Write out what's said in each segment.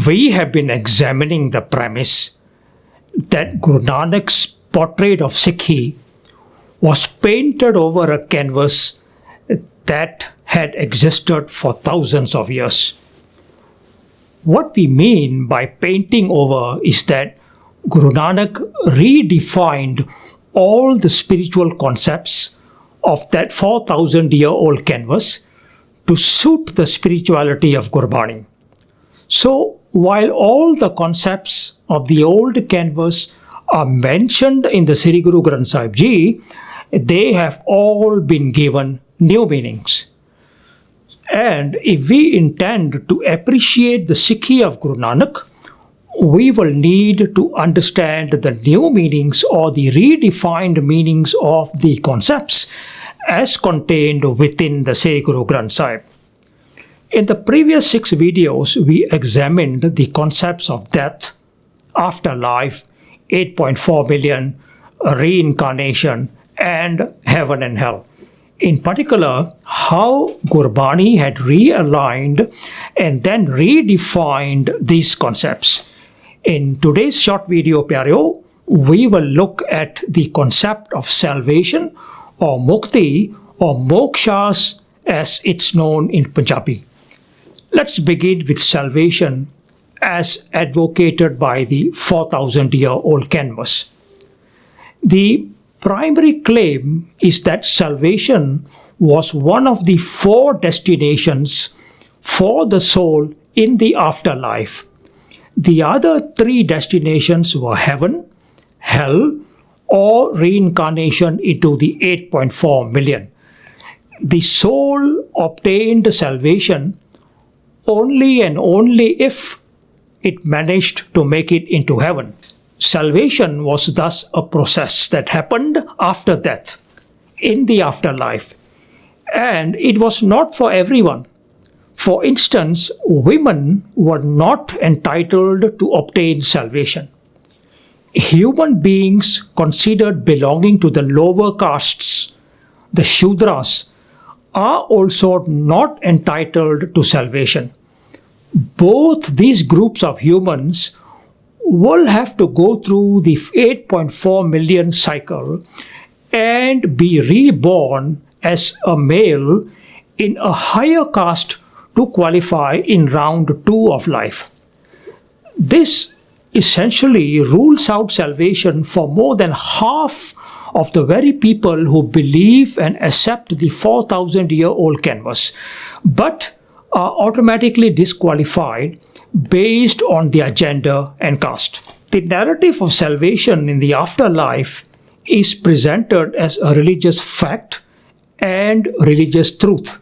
We have been examining the premise that Guru Nanak's portrait of Sikhi was painted over a canvas that had existed for thousands of years. What we mean by painting over is that Guru Nanak redefined all the spiritual concepts of that 4,000-year-old canvas to suit the spirituality of Gurbani. So, while all the concepts of the old canvas are mentioned in the Sri Guru Granth Sahib Ji, they have all been given new meanings. And if we intend to appreciate the Sikhi of Guru Nanak, we will need to understand the new meanings or the redefined meanings of the concepts as contained within the Sri Guru Granth Sahib. In the previous 6 videos, we examined the concepts of death, afterlife, 8.4 million, reincarnation, and heaven and hell. In particular, how Gurbani had realigned and then redefined these concepts. In today's short video Pyareo, we will look at the concept of salvation or mukti or mokshas as it's known in Punjabi. Let's begin with salvation as advocated by the 4,000-year-old canvas. The primary claim is that salvation was one of the 4 destinations for the soul in the afterlife. The other 3 destinations were heaven, hell, or reincarnation into the 8.4 million. The soul obtained salvation only and only if it managed to make it into heaven. Salvation was thus a process that happened after death, in the afterlife, and it was not for everyone. For instance, women were not entitled to obtain salvation. Human beings considered belonging to the lower castes, the Shudras, are also not entitled to salvation. Both these groups of humans will have to go through the 8.4 million cycle and be reborn as a male in a higher caste to qualify in round 2 of life. This essentially rules out salvation for more than half of the very people who believe and accept the 4,000-year-old canvas, but are automatically disqualified based on their gender and caste. The narrative of salvation in the afterlife is presented as a religious fact and religious truth,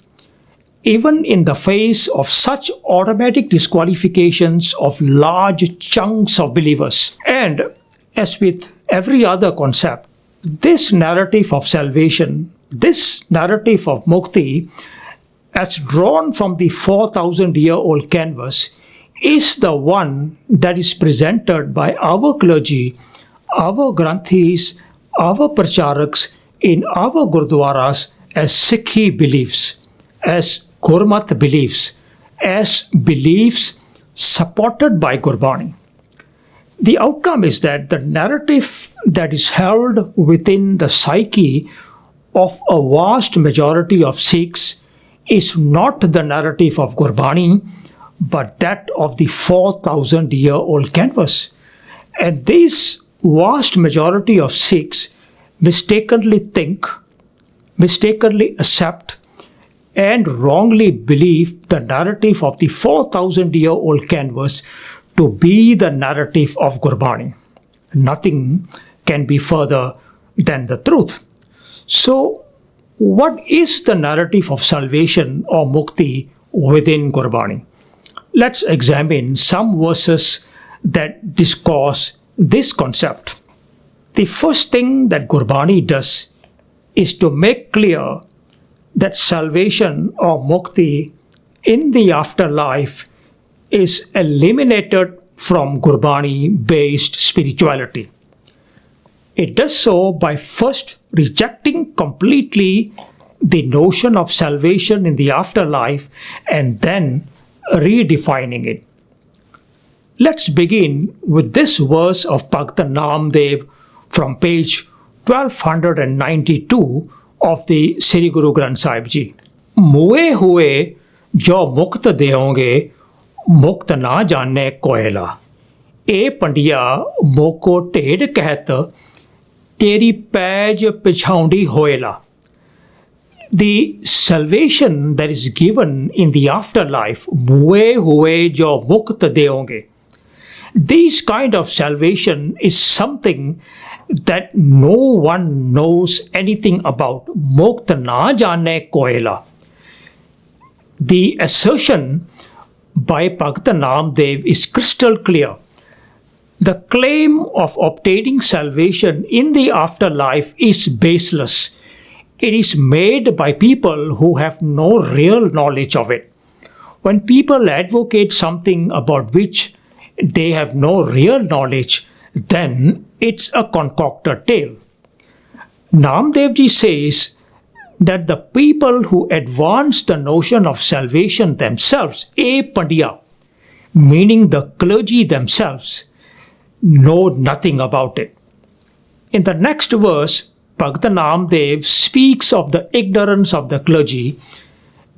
even in the face of such automatic disqualifications of large chunks of believers. And as with every other concept, this narrative of salvation, this narrative of mukti, as drawn from the 4,000-year-old canvas, is the one that is presented by our clergy, our granthis, our pracharaks in our gurdwaras as Sikhi beliefs, as Gurmat beliefs, as beliefs supported by Gurbani. The outcome is that the narrative that is held within the psyche of a vast majority of Sikhs is not the narrative of Gurbani, but that of the 4,000-year-old canvas. And this vast majority of Sikhs mistakenly think, mistakenly accept, and wrongly believe the narrative of the 4,000-year-old canvas to be the narrative of Gurbani. Nothing can be further than the truth. So, what is the narrative of salvation or mukti within Gurbani? Let's examine some verses that discuss this concept. The first thing that Gurbani does is to make clear that salvation or mukti in the afterlife is eliminated from Gurbani-based spirituality. It does so by first rejecting completely the notion of salvation in the afterlife and then redefining it. Let's begin with this verse of Bhakt Namdev from page 1292 of the Sri Guru Granth Sahib Ji. मुए हुए जो मुक्त देओगे मुक्त ना जाने कोयला ए पंडिया मोको टेढ़ कहत तेरी पैज पिछाउंडी होएला. The salvation that is given in the afterlife, मुए हुए जो मुक्त देओगे, this kind of salvation is something that no one knows anything about. Mukt na jane koela. The assertion by Bhakt Namdev is crystal clear. The claim of obtaining salvation in the afterlife is baseless. It is made by people who have no real knowledge of it. When people advocate something about which they have no real knowledge, then it's a concocted tale. Namdev Ji says that the people who advance the notion of salvation themselves, Pandiya, meaning the clergy themselves, know nothing about it. In the next verse, Bhakt Namdev speaks of the ignorance of the clergy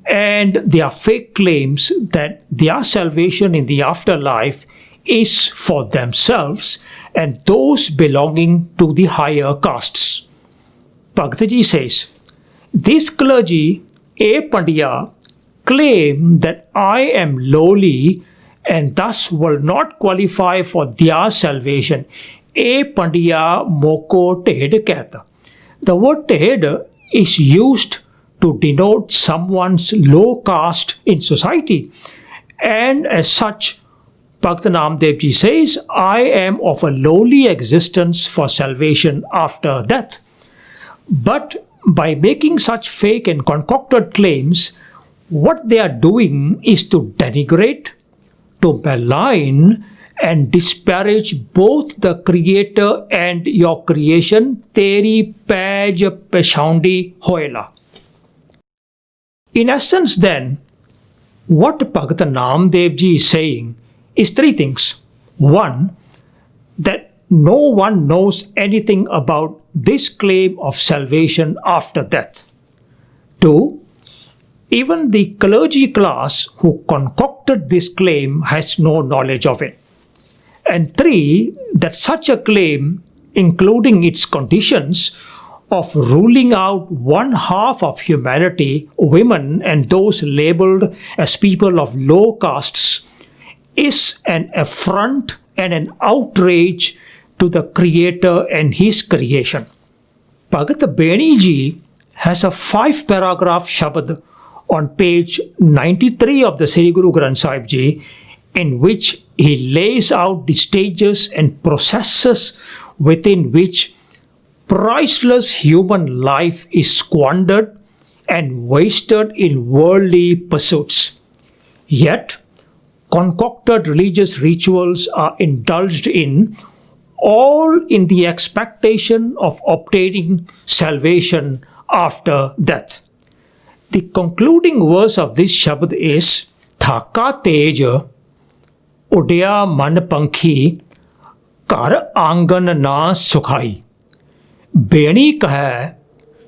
and their fake claims that their salvation in the afterlife is for themselves and those belonging to the higher castes. Bhaktaji says, this clergy, Pandiya, claim that I am lowly and thus will not qualify for their salvation. Pandiya moko tehd kehta. The word tehd is used to denote someone's low caste in society, and as such, Bhakt Namdev Ji says, I am of a lowly existence for salvation after death. But by making such fake and concocted claims, what they are doing is to denigrate, to malign, and disparage both the Creator and your creation, Teri Paj Peshaundi Hoela. In essence, then, what Bhakt Namdev Ji is saying is three things. One, that no one knows anything about this claim of salvation after death. Two, even the clergy class who concocted this claim has no knowledge of it. And three, that such a claim, including its conditions of ruling out one half of humanity, women and those labeled as people of low castes, is an affront and an outrage to the Creator and His creation. Bhagat Beni Ji has a 5-paragraph shabad on page 93 of the Sri Guru Granth Sahib Ji, in which he lays out the stages and processes within which priceless human life is squandered and wasted in worldly pursuits. Yet, concocted religious rituals are indulged in, all in the expectation of obtaining salvation after death. The concluding verse of this shabad is, Thaka tej udya man pankhi kar angan na sukhai. Beni kahe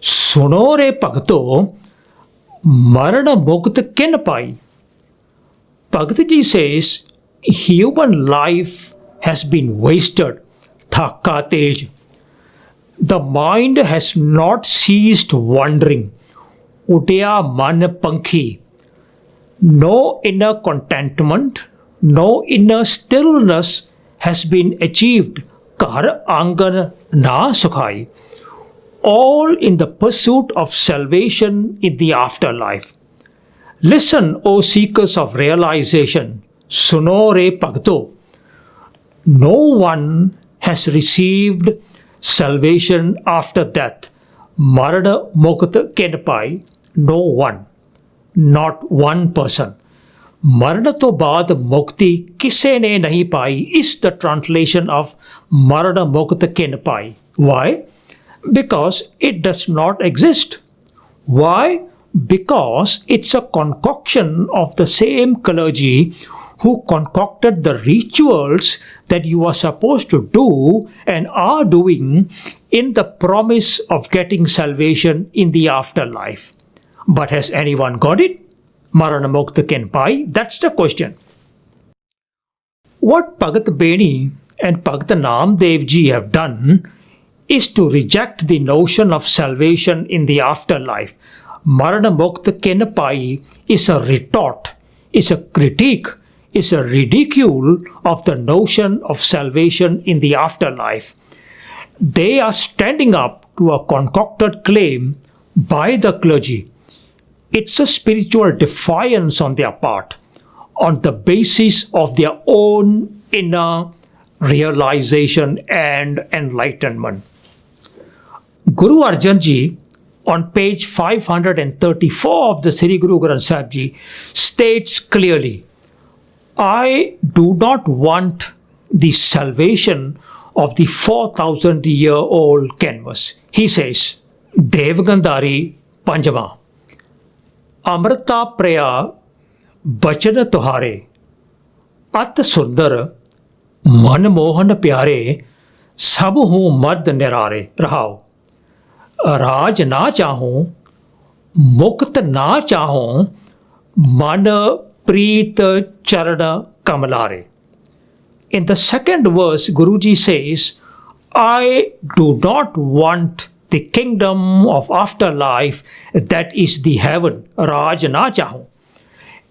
suno re bhagto marana mukt kin pai. Bhakt Ji says, human life has been wasted. Thaka tej. The mind has not ceased wandering. Udya man pankhi. No inner contentment, no inner stillness has been achieved. Kar angan na sukhai. All in the pursuit of salvation in the afterlife. Listen, O seekers of realization, suno re bhagto. No one has received salvation after death. Marana mukt kenpai. No one. Not one person. Marana to baad mukti kise ne nahi pai is the translation of Marana mukt kenpai. Why? Because it does not exist. Why? Because it's a concoction of the same clergy who concocted the rituals that you are supposed to do and are doing in the promise of getting salvation in the afterlife. But has anyone got it? Marana Mukta Ken Pai? That's the question. What Bhagat Beni and Bhagat Namdev Ji have done is to reject the notion of salvation in the afterlife. Marana Mukta Ken Pai is a retort, is a critique, is a ridicule of the notion of salvation in the afterlife. They are standing up to a concocted claim by the clergy. It's a spiritual defiance on their part, on the basis of their own inner realization and enlightenment. Guru Arjan Ji, on page 534 of the Sri Guru Granth Sahib Ji, states clearly, I do not want the salvation of the 4,000-year-old canvas. He says, Devgandhari Panjama, Amrita Praya Bachana Tuhare, At Sundar, Manmohan Pyare, Sabhu Mad Nirare, Rahao. राज ना चाहूं, मुक्त ना चाहूं, मन प्रीत चरण कमलारे. In the second verse, Guruji says, I do not want the kingdom of afterlife, that is the heaven, Raj na chahu.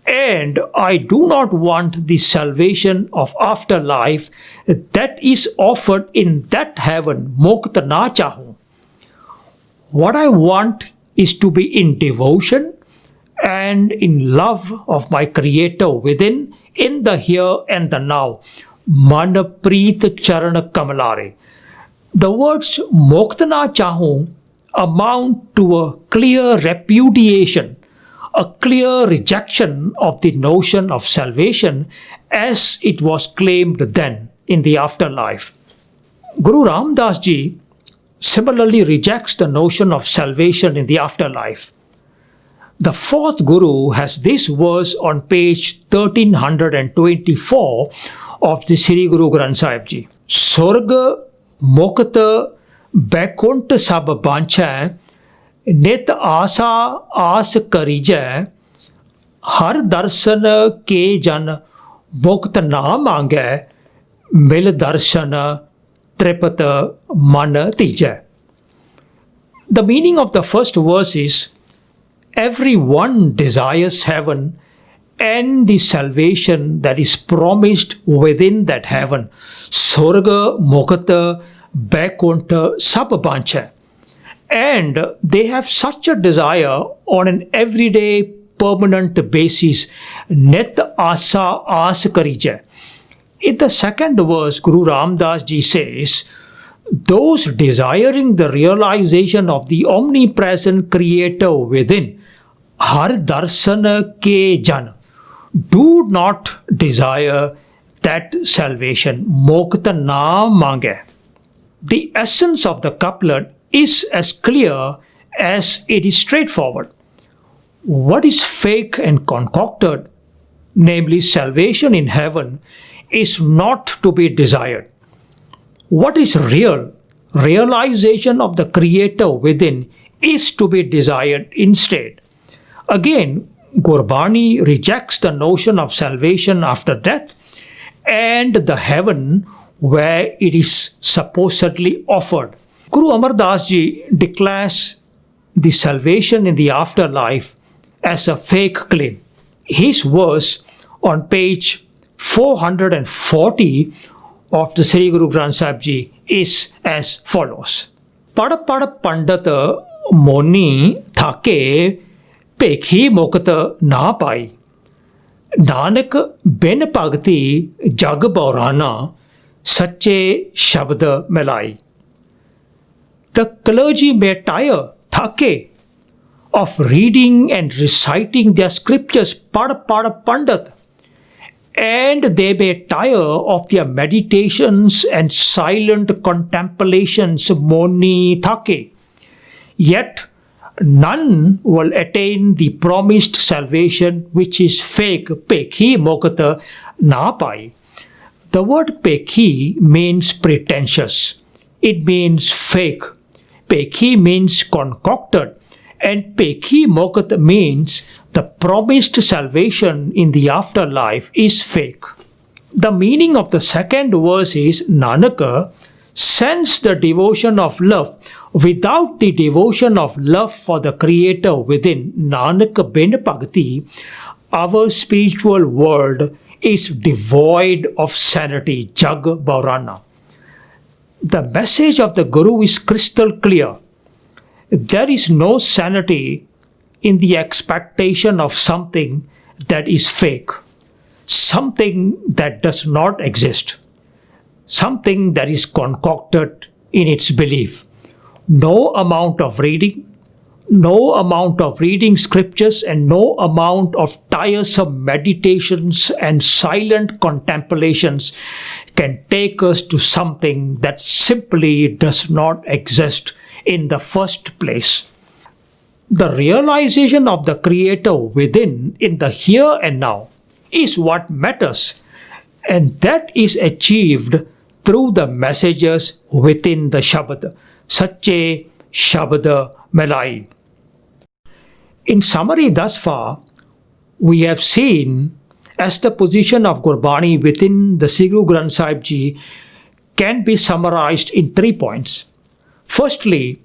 And I do not want the salvation of afterlife that is offered in that heaven, Mukta na chahu. What I want is to be in devotion and in love of my Creator within, in the here and the now. Mana Preet Charana Kamalare. The words Moktana Chahu amount to a clear repudiation, a clear rejection of the notion of salvation as it was claimed then in the afterlife. Guru Ramdas Ji similarly rejects the notion of salvation in the afterlife. The fourth Guru has this verse on page 1324 of the Sri Guru Granth Sahib Ji. Surga Mokta Baikunt Sab Bancha Nit Asa As Karija Har Darsana Ke Jan Mokta Na Mange Mil Darsana Tripata Mana Tija. The meaning of the first verse is, everyone desires heaven and the salvation that is promised within that heaven. Sorga Mokata Bakunta Sababancha. And they have such a desire on an everyday permanent basis. Net Asa As Karija. In the second verse, Guru Ramdas Ji says, those desiring the realization of the omnipresent Creator within, Har Darsana Ke Jan, do not desire that salvation. Mokta na mange. The essence of the couplet is as clear as it is straightforward. What is fake and concocted, namely salvation in heaven, is not to be desired. What is real, realization of the Creator within, is to be desired instead. Again, Gurbani rejects the notion of salvation after death and the heaven where it is supposedly offered. Guru Amar Das Ji declares the salvation in the afterlife as a fake claim. His verse on page 440 of the Sri Guru Granth Sahib Ji is as follows. Pada pada pandata moni thake pekhi mokata na pai. Nanak ben bhagti jag baurana sache shabd melai. The clergy may tire, thake, of reading and reciting their scriptures pada pada pandat, and they may tire of their meditations and silent contemplations moni thake. Yet none will attain the promised salvation which is fake, pekhi mokata na pai. The word pekhi means pretentious. It means fake. Pekhi means concocted. And pekhi mokat means the promised salvation in the afterlife is fake. The meaning of the second verse is Nanaka, sense the devotion of love. Without the devotion of love for the Creator within Nanak bin Bhakti, our spiritual world is devoid of sanity, Jag Bhaurana. The message of the Guru is crystal clear. There is no sanity in the expectation of something that is fake, something that does not exist, something that is concocted in its belief. No amount of reading scriptures, and no amount of tiresome meditations and silent contemplations can take us to something that simply does not exist in the first place. The realization of the Creator within in the here and now is what matters, and that is achieved through the messages within the Shabad, Sache Shabad Melai. In summary, thus far, we have seen as the position of Gurbani within the Sri Guru Granth Sahib Ji can be summarized in 3 points. Firstly,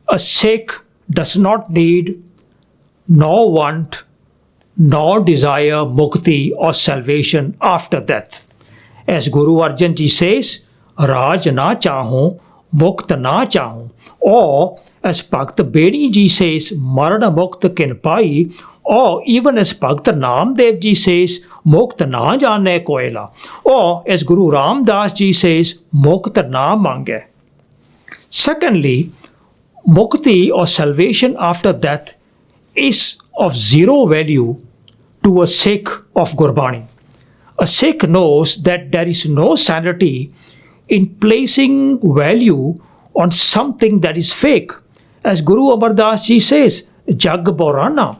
a Sikh does not need, nor want, nor desire mukti or salvation after death. As Guru Arjan Ji says, Raj na chaho, mukt na chaho. Or as Bhakt Bedi Ji says, Marana mukt kin pai. Or even as Bhakt Namdev Ji says, Mukt na jane koela. Or as Guru Ram Das Ji says, Mukt na mange. Secondly, mukti or salvation after death is of zero value to a Sikh of Gurbani. A Sikh knows that there is no sanity in placing value on something that is fake. As Guru Amar Das Ji says, Jag Bhaurana.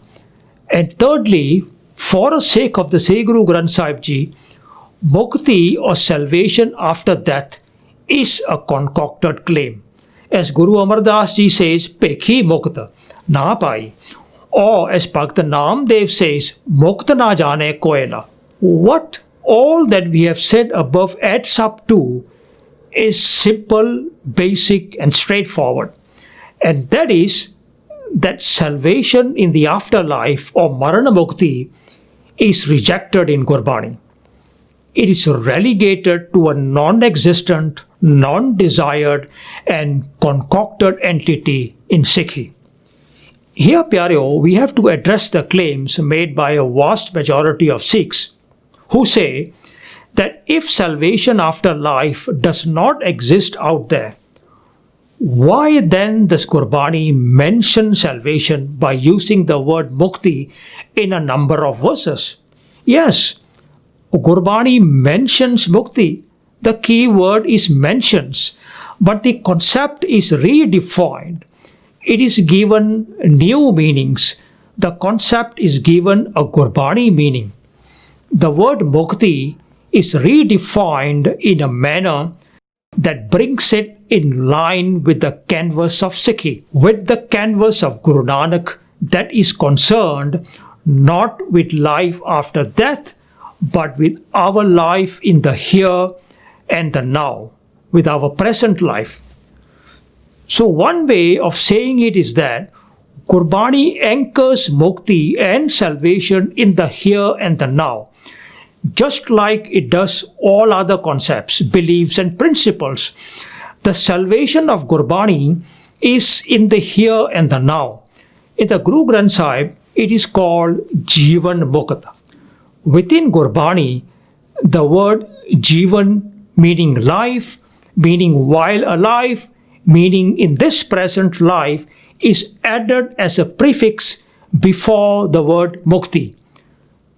And thirdly, for a Sikh of the Sri Guru Granth Sahib Ji, mukti or salvation after death is a concocted claim. As Guru Amar Das Ji says, Pekhi mukta na pai. Or as Bhakt Namdev says, Mukta na jane koela. What all that we have said above adds up to is simple, basic and straightforward. And that is that salvation in the afterlife or Marana Mukti is rejected in Gurbani. It is relegated to a non-existent, non-desired and concocted entity in Sikhi. Here, Pyareo, we have to address the claims made by a vast majority of Sikhs who say that if salvation after life does not exist out there, why then does Gurbani mention salvation by using the word mukti in a number of verses? Yes, Gurbani mentions mukti. The key word is mentions, but the concept is redefined. It is given new meanings. The concept is given a Gurbani meaning. The word mukti is redefined in a manner that brings it in line with the canvas of Sikhi, with the canvas of Guru Nanak that is concerned not with life after death, but with our life in the here and the now, with our present life. So one way of saying it is that Gurbani anchors mukti and salvation in the here and the now, just like it does all other concepts, beliefs and principles. The salvation of Gurbani is in the here and the now. In the Guru Granth Sahib, it is called Jeevan Mukti. Within Gurbani, the word Jeevan meaning life, meaning while alive, meaning in this present life, is added as a prefix before the word mukti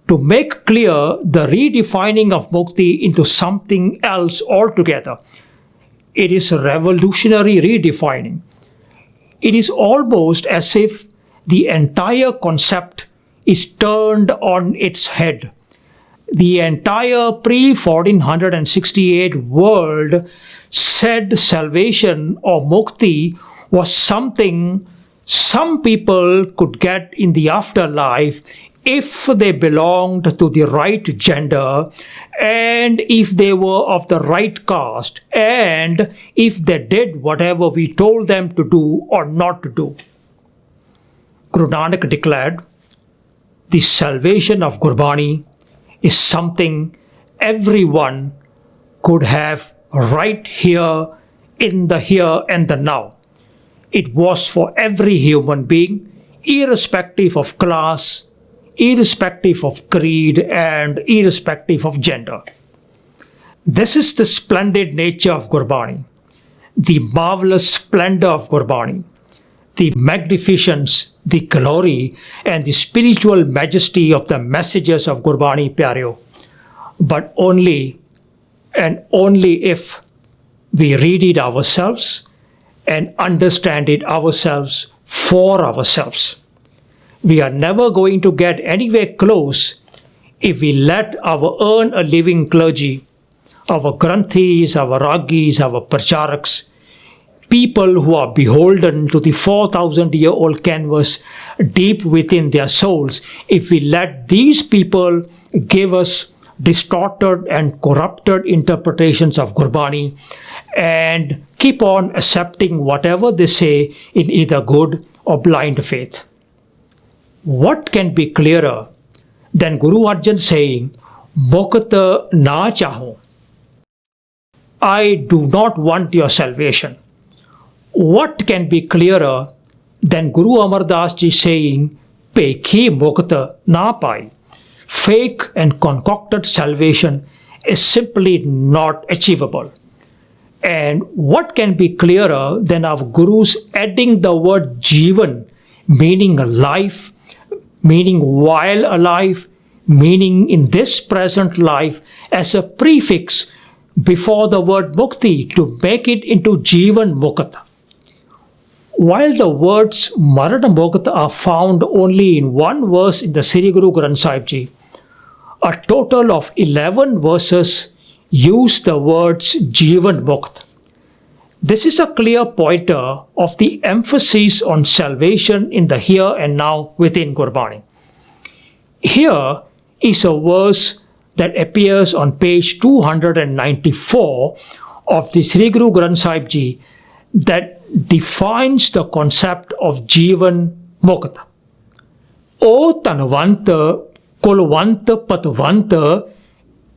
to make clear the redefining of mukti into something else altogether. It is a revolutionary redefining. It is almost as if the entire concept is turned on its head. the entire pre-1468 world said salvation or mukti was something some people could get in the afterlife if they belonged to the right gender, and if they were of the right caste, and if they did whatever we told them to do or not to do. Guru Nanak declared, the salvation of Gurbani is something everyone could have right here in the here and the now. It was for every human being, irrespective of class, irrespective of creed, and irrespective of gender. This is the splendid nature of Gurbani, the marvelous splendor of Gurbani, the magnificence, the glory, and the spiritual majesty of the messages of Gurbani Pyareo. But only and only if we read it ourselves and understand it ourselves for ourselves. We are never going to get anywhere close if we let our earn a living clergy, our granthis, our ragis, our pracharaks, people who are beholden to the 4,000-year-old canvas deep within their souls, if we let these people give us distorted and corrupted interpretations of Gurbani and keep on accepting whatever they say in either good or blind faith. What can be clearer than Guru Arjan saying, Mokta na chaho? I do not want your salvation. What can be clearer than Guru Amar Das Ji saying, Pekhi Mokta na pai? Fake and concocted salvation is simply not achievable. And what can be clearer than our Gurus adding the word Jeevan, meaning life, meaning while alive, meaning in this present life, as a prefix before the word Mukti to make it into Jeevan Mukta. While the words Marana Mukta are found only in one verse in the Sri Guru Granth Sahib Ji, a total of 11 verses use the words Jeevan Mukt. This is a clear pointer of the emphasis on salvation in the here and now within Gurbani. Here is a verse that appears on page 294 of the Sri Guru Granth Sahib Ji that defines the concept of Jeevan Mukta. O Tanvanta Kulvanta Patvanta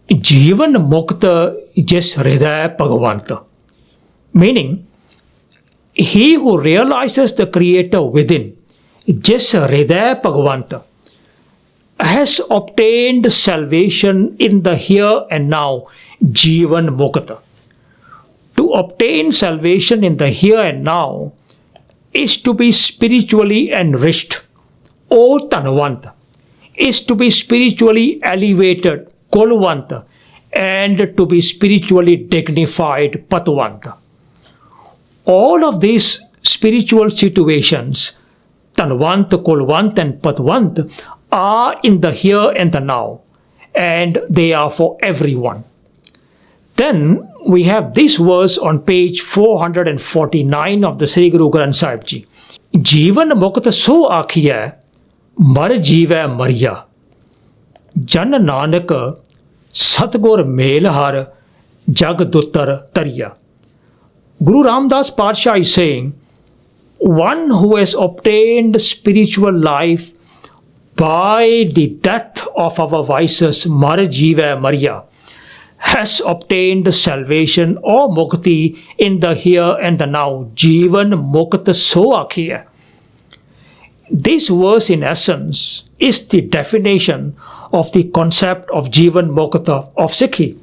Jeevan Mukta Jes Hridaya Bhagavanta. Meaning, he who realizes the Creator within, Jes Hridaya Bhagavanta, has obtained salvation in the here and now, Jeevan Mukta. To obtain salvation in the here and now is to be spiritually enriched, O Tanvanta, is to be spiritually elevated, Kulvanta, and to be spiritually dignified, Patvanta. All of these spiritual situations, Tanvant, Kulvant, and Patvant, are in the here and the now, and they are for everyone. Then we have this verse on page 449 of the Sri Guru Granth Sahib Ji. Jeevan Mukta so akhiya, mar jeeva mariya. Jan Nanak Satgur Melhar Jagdutar Tariya. Guru Ramdas Parsha is saying, one who has obtained spiritual life by the death of our vices, Mar Jiva Mariya, has obtained salvation or mukti in the here and the now. Jeevan Mukta so akhiya. This verse in essence is the definition of the concept of Jeevan Mukta of Sikhi.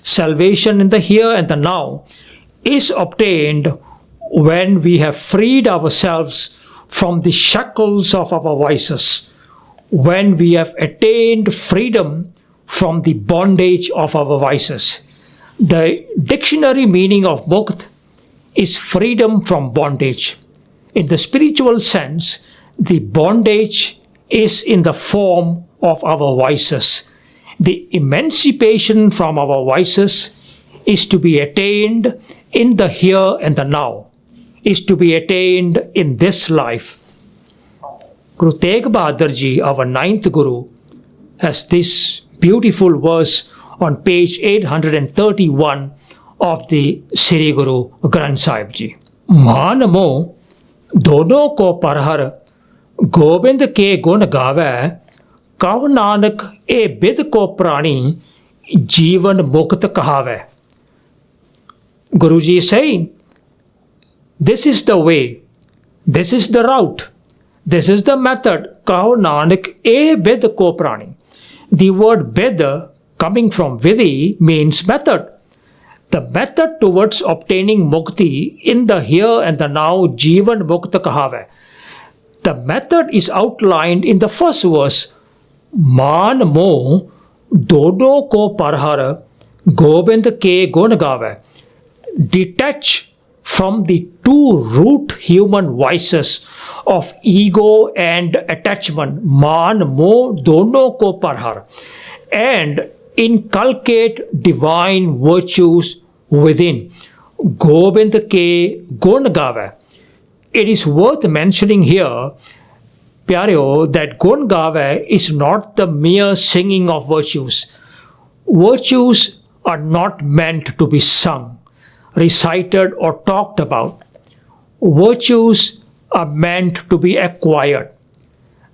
Salvation in the here and the now is obtained when we have freed ourselves from the shackles of our vices, when we have attained freedom from the bondage of our vices. The dictionary meaning of Mukt is freedom from bondage. In the spiritual sense, the bondage is in the form of our vices. The emancipation from our vices is to be attained in the here and the now, is to be attained in this life. Guru Tegh Bahadur Ji, our ninth Guru, has this beautiful verse on page 831 of the Sri Guru Granth Sahib Ji. मान मोह दोनों को परहर गोबिंद के गुण गावे, कहो नानक ए बिद को प्राणी जीवन मुक्त कहावे. Guruji is saying, this is the way, this is the route, this is the method. Kaho Nanak e bid ko prani. The word bid, coming from vidhi, means method. The method towards obtaining mukti in the here and the now, Jeevan Mukti kahave. The method is outlined in the first verse. Man moh dono ko parhar gobind ke gun gave. Detach from the two root human vices of ego and attachment, man moh dono ko parhar, and inculcate divine virtues within. Gobind ke gun gave. It is worth mentioning here, Pyareo, that gun gave is not the mere singing of virtues. Virtues are not meant to be sung, recited or talked about. Virtues are meant to be acquired.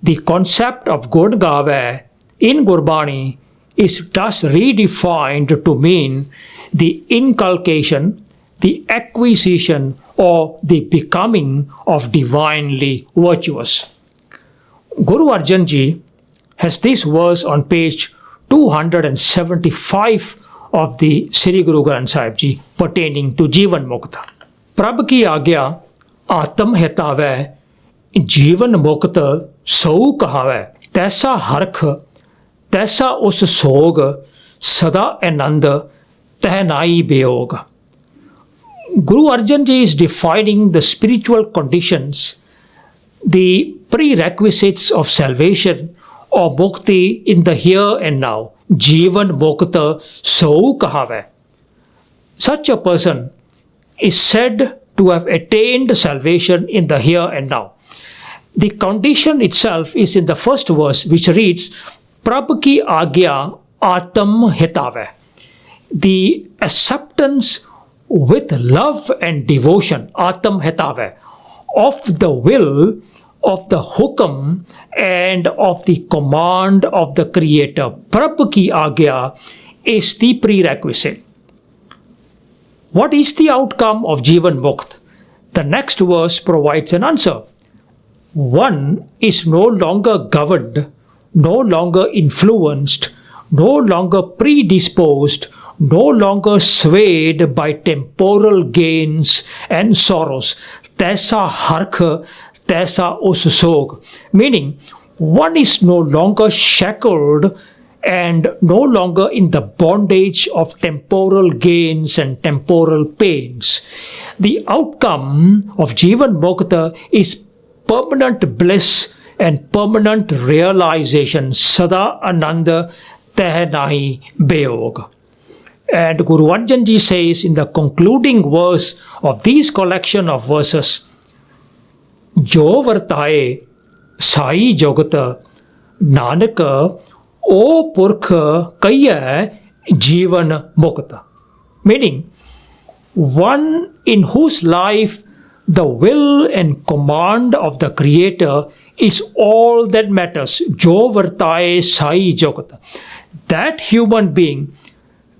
The concept of gun gave in Gurbani is thus redefined to mean the inculcation, the acquisition, or the becoming of divinely virtuous. Guru Arjan Ji has this verse on page 275 of the Sri Guru Granth Sahib Ji pertaining to Jeevan Mukta. Prabh ki agya आत्म हितावै, जीवन मुक्त सऊ कहावै. तैसा हरख तैसा उस सोग, सदा आनंद तहनाई बेयोग. Guru Arjan Ji is defining the spiritual conditions, the prerequisites of salvation or mukti in the here and now. Jeevan Mukta Sau Kahave. Such a person is said to have attained salvation in the here and now. The condition itself is in the first verse, which reads, Prabh ki agya atam hitave. The acceptance with love and devotion, atam hitave, of the will, of the hukam, and of the command of the Creator. Prabh ki agya is the prerequisite. What is the outcome of Jeevan Mukt? The next verse provides an answer. One is no longer governed, no longer influenced, no longer predisposed, no longer swayed by temporal gains and sorrows. Taisa harkh, taisa us sog. Meaning, one is no longer shackled and no longer in the bondage of temporal gains and temporal pains. The outcome of Jeevan Mukta is permanent bliss and permanent realization. Sada Ananda Teh Nahi Beog. And Guru Arjan Ji says in the concluding verse of this collection of verses, Jo Vartaye Sai Jogata Nanaka O Purkha Kaya Jeevan Mukta. Meaning, one in whose life the will and command of the Creator is all that matters. Jo Vartaye Sai Jogata. That human being,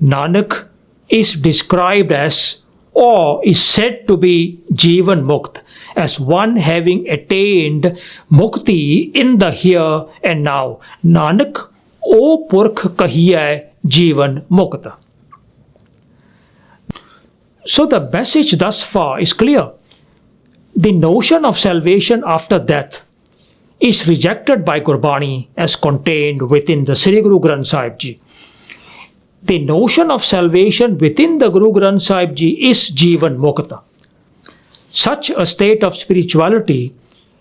Nanak, is described as or is said to be Jeevan Mukt, as one having attained mukti in the here and now. Nanak, O Purkh Kahiya Jeevan Mukta. So the message thus far is clear. The notion of salvation after death is rejected by Gurbani as contained within the Sri Guru Granth Sahib Ji. The notion of salvation within the Guru Granth Sahib Ji is Jeevan Mukta. Such a state of spirituality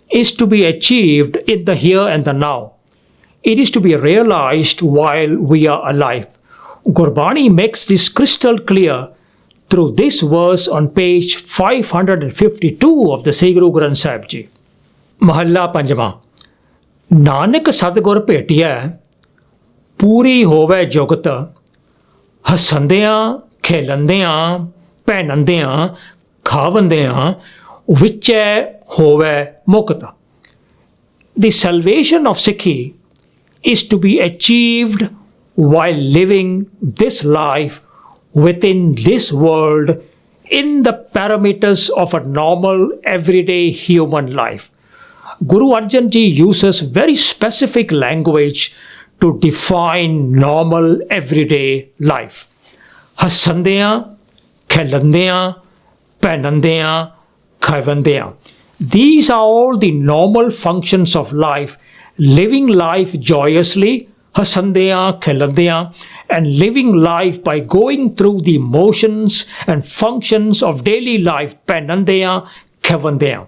is to be achieved in the here and the now. It is to be realized while we are alive. Gurbani makes this crystal clear through this verse on page 552 of the Sri Guru Granth Sahib Ji. Mahalla Panjama. Nanak Sadgur Petiya Puri Hove Jogata Hasandeya Khelandeya Penandeya Khavandeya Viche Hove Mukta. The salvation of Sikhi is to be achieved while living this life within this world in the parameters of a normal everyday human life. Guru Arjan Ji uses very specific language to define normal everyday life. Hasandeya, Khelandeya, Penandeya, Khavandeya. These are all the normal functions of life, living life joyously, Hasandeya, Khelandeya, and living life by going through the motions and functions of daily life, Penandeya, Khavandeya.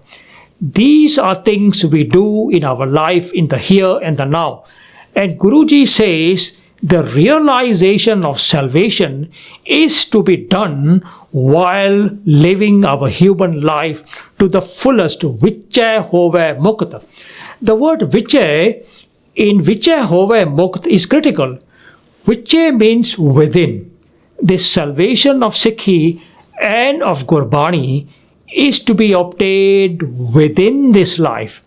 These are things we do in our life in the here and the now. And Guruji says the realization of salvation is to be done while living our human life to the fullest. Viche hove mukta. The word viche in viche hove mukt is critical. Viche means within. This salvation of Sikhi and of Gurbani is to be obtained within this life.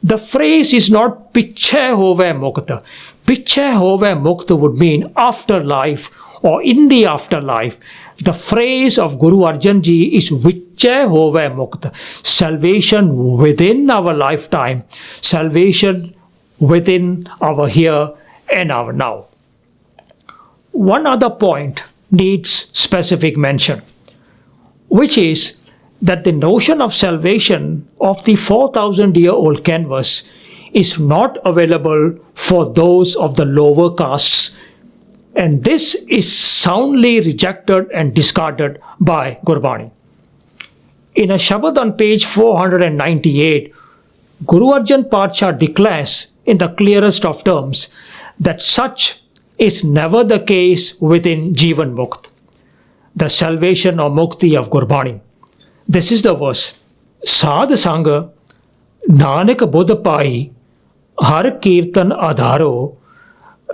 The phrase is not piche hove mukta. Piche hove mukta would mean afterlife or in the afterlife. The phrase of Guru Arjan Ji is Viche hove mukta. Salvation within our lifetime. Salvation within our here and our now. One other point needs specific mention, which is that the notion of salvation of the 4,000-year-old canvas is not available for those of the lower castes, and this is soundly rejected and discarded by Gurbani. In a Shabad on page 498, Guru Arjan Padsha declares in the clearest of terms that such is never the case within Jeevan Mukti, the salvation or Mukti of Gurbani. This is the verse. Sadh Sangha Nanak Buddha Pai Har Kirtan Adharo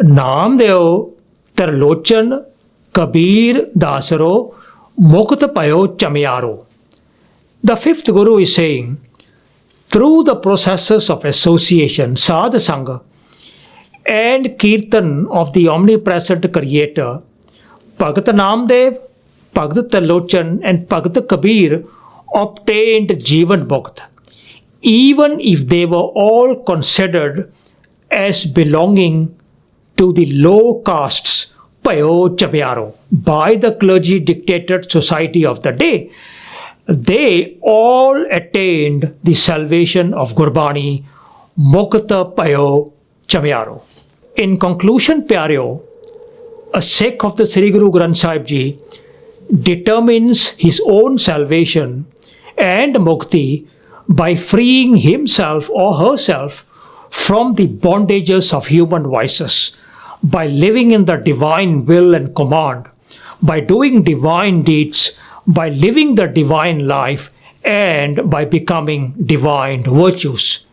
Naam Deo Tarlochan Kabir Dasaro Mukt Payo Chamyaro. The fifth Guru is saying, through the processes of association, Sadh Sangha, and Kirtan of the omnipresent Creator, Bhagat Namdev, Bhagat Tarlochan, and Bhagat Kabir obtained Jeevan Mukti, even if they were all considered as belonging to the low castes, Payo Chamyaro, by the clergy dictated society of the day. They all attained the salvation of Gurbani, Mukta Payo Chamyaro. In conclusion, Pyareo, a Sikh of the Sri Guru Granth Sahib Ji determines his own salvation and mukti by freeing himself or herself from the bondages of human vices, by living in the divine will and command, by doing divine deeds, by living the divine life, and by becoming divine virtues.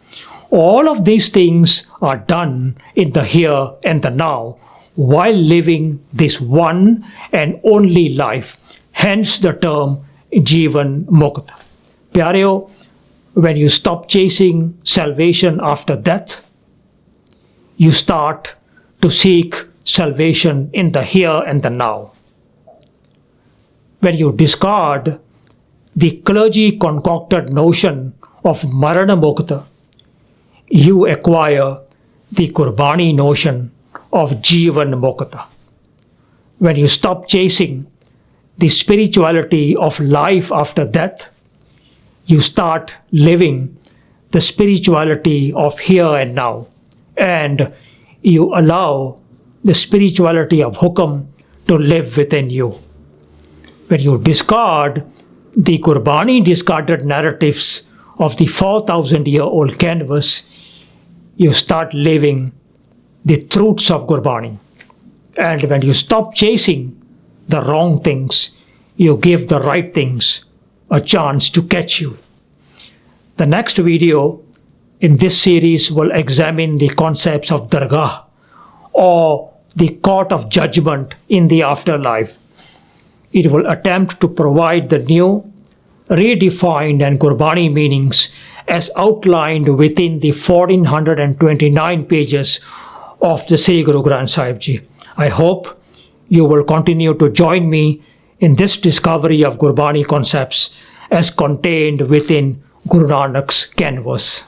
All of these things are done in the here and the now while living this one and only life. Hence the term Jeevan Mukti. Pyareo, when you stop chasing salvation after death, you start to seek salvation in the here and the now. When you discard the clergy concocted notion of Marana Mukta, you acquire the Gurbani notion of Jeevan Mukta. When you stop chasing the spirituality of life after death, you start living the spirituality of here and now, and you allow the spirituality of Hukam to live within you. When you discard the Gurbani discarded narratives of the 4,000-year-old canvas, you start living the truths of Gurbani. And when you stop chasing the wrong things, you give the right things a chance to catch you. The next video in this series will examine the concepts of Dargah, or the court of judgment in the afterlife. It will attempt to provide the new, redefined and Gurbani meanings as outlined within the 1429 pages of the Sri Guru Granth Sahib Ji. I hope you will continue to join me in this discovery of Gurbani concepts as contained within Guru Nanak's canvas.